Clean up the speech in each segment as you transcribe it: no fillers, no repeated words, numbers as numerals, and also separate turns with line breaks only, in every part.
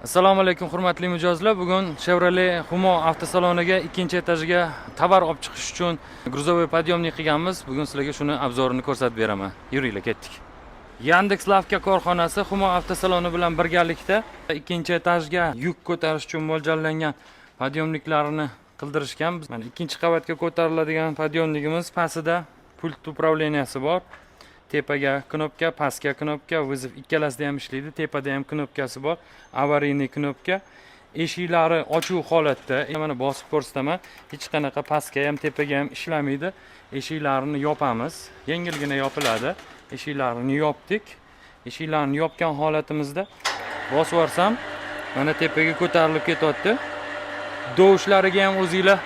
Assalomu alaykum hurmatli mijozlar. Bugun Chevrolet Humo avtosaloniga ikkinchi etajiga tovar olib chiqish uchun gruzovoy podyomnik qilganmiz. Bugun sizlarga shuni obzorini ko'rsatib beraman. Yuringlar, ketdik. Yandex Lavka korxonasi Humo avtosaloni bilan birgalikda ikkinchi etajga yuk ko'tarish uchun mo'ljallangan podyomniklarini qildirishgan. Mana ikkinchi qavatga ko'tariladigan podyomnigimiz pastida pult upravleniyasi bor. Tepaga knopka, pastga knopka, vizov ikkalasida ham ishlaydi. Tepada ham knopkasi bor. Avariyniy knopka. Eshiklari ochuv holatda. Mana bosib ko'rsataman. Hech qanaqa pastga ham, tepaga ham ishlamaydi. Eshiklarini yopamiz. Yengilgina yopiladi. Eshiklarini yopdik. Eshiklarni yopgan holatimizda bosib yuborsam, mana tepaga ko'tarilib ketyapti. Dovushlariga ham o'zingizlar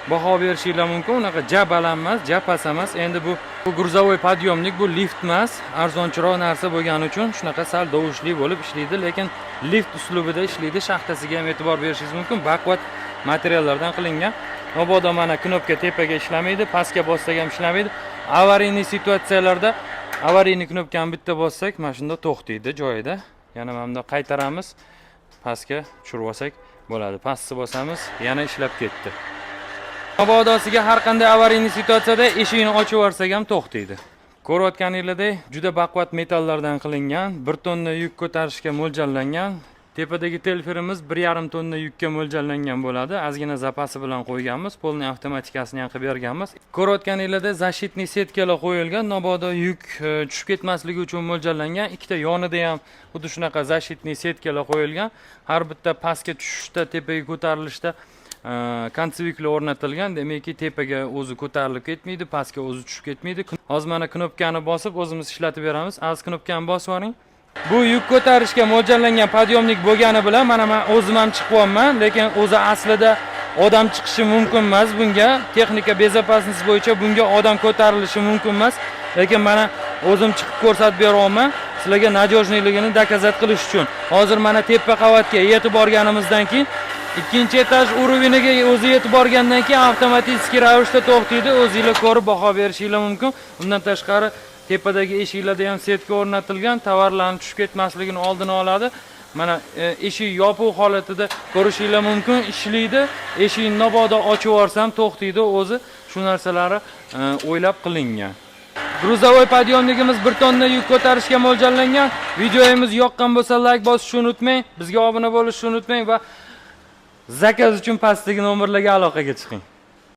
baho berishinglar mumkin. Unaqa ja baland emas, ja past emas. Endi bu gruzovoy podyomnik, bu lift emas, arzonchiroq narsa bo'lgani uchun shunaqa sal dovushli bo'lib ishlaydi, lekin lift uslubida ishlaydi. Shaxtasiga ham e'tibor berishingiz mumkin. Baquvvat materiallardan qilingan. Mabodo mana knopka tepaga ishlamaydi, pastga bossak ham ishlamaydi. Avariyniy situatsiyalarda avariyniy knopkani bitta bossak, mana shunda to'xtaydi joyida. Yana mana bunda qaytaramiz, pastga tushirib olsak bo'ladi. Pastni bosamiz, yana ishlab ketdi. Mabodosiga har qanday avariyniy situatsiyada eshikni ochib yuborsak ham to'xtaydi. Ko'rayotganingizdek, juda baquvvat metallardan qilingan, 1 tonna yuk ko'tarishga mo'ljallangan. Tepadagi telferimiz 1,5 tonna yukka mo'ljallangan bo'ladi. Ozgina zapasi bilan qo'yganmiz, polni avtomatikasini ham qilib berganmiz. Ko'rayotganingizdek, zashitniy setkalar qo'yilgan, mabodo yuk tushib ketmasligi uchun mo'ljallangan. Ikkita yonida ham xuddi shunaqa zashitniy setkalar qo'yilgan. Har bitta pastga tushishda, tepaga ko'tarilishda konseviklar o'rnatilgan. Demakki, tepaga o'zi ko'tarilib ketmaydi, pastga o'zi tushib ketmaydi. Hozir mana knopkani bosib o'zimiz ishlatib beramiz. Az knopkani bosib yuboring. Bu yuk ko'tarishga mo'ljallangan podyomnik bo'lgani bilan mana men o'zim ham chiqyapman, lekin o'zi aslida odam chiqishi mumkin emas bunga. Texnika bezopasnosti bo'yicha bunga odam ko'tarilishi mumkin emas, lekin mana o'zim chiqib ko'rsatib beryapman. Sizlarga najojniligini dokazat qilish uchun. Hozir mana tepa qavatga yetib borganimizdan keyin ikkinchi etaj uruviniga o'zi yetib borgandan keyin avtomatik ravishda to'xtaydi. O'zingizlar ko'rib baho berishinglar mumkin. Undan tashqari tepadagi eshiklarda ham setka o'rnatilgan, tovarlarning tushib ketmasligini oldini oladi. Mana eshik yopiq holatida ko'rishinglar mumkin, ishlaydi. Eshikni mabodo ochib yuborsam to'xtaydi o'zi. Shu narsalari o'ylab qilingan. Gruzovoy podyomnigimiz 1 tonna yuk ko'tarishga mo'ljallangan. Videomiz yoqqan bo'lsa like bosishni unutmang, bizga obuna bo'lishni unutmang va zakaz uchun pastdagi nomerlarga aloqaga chiqing.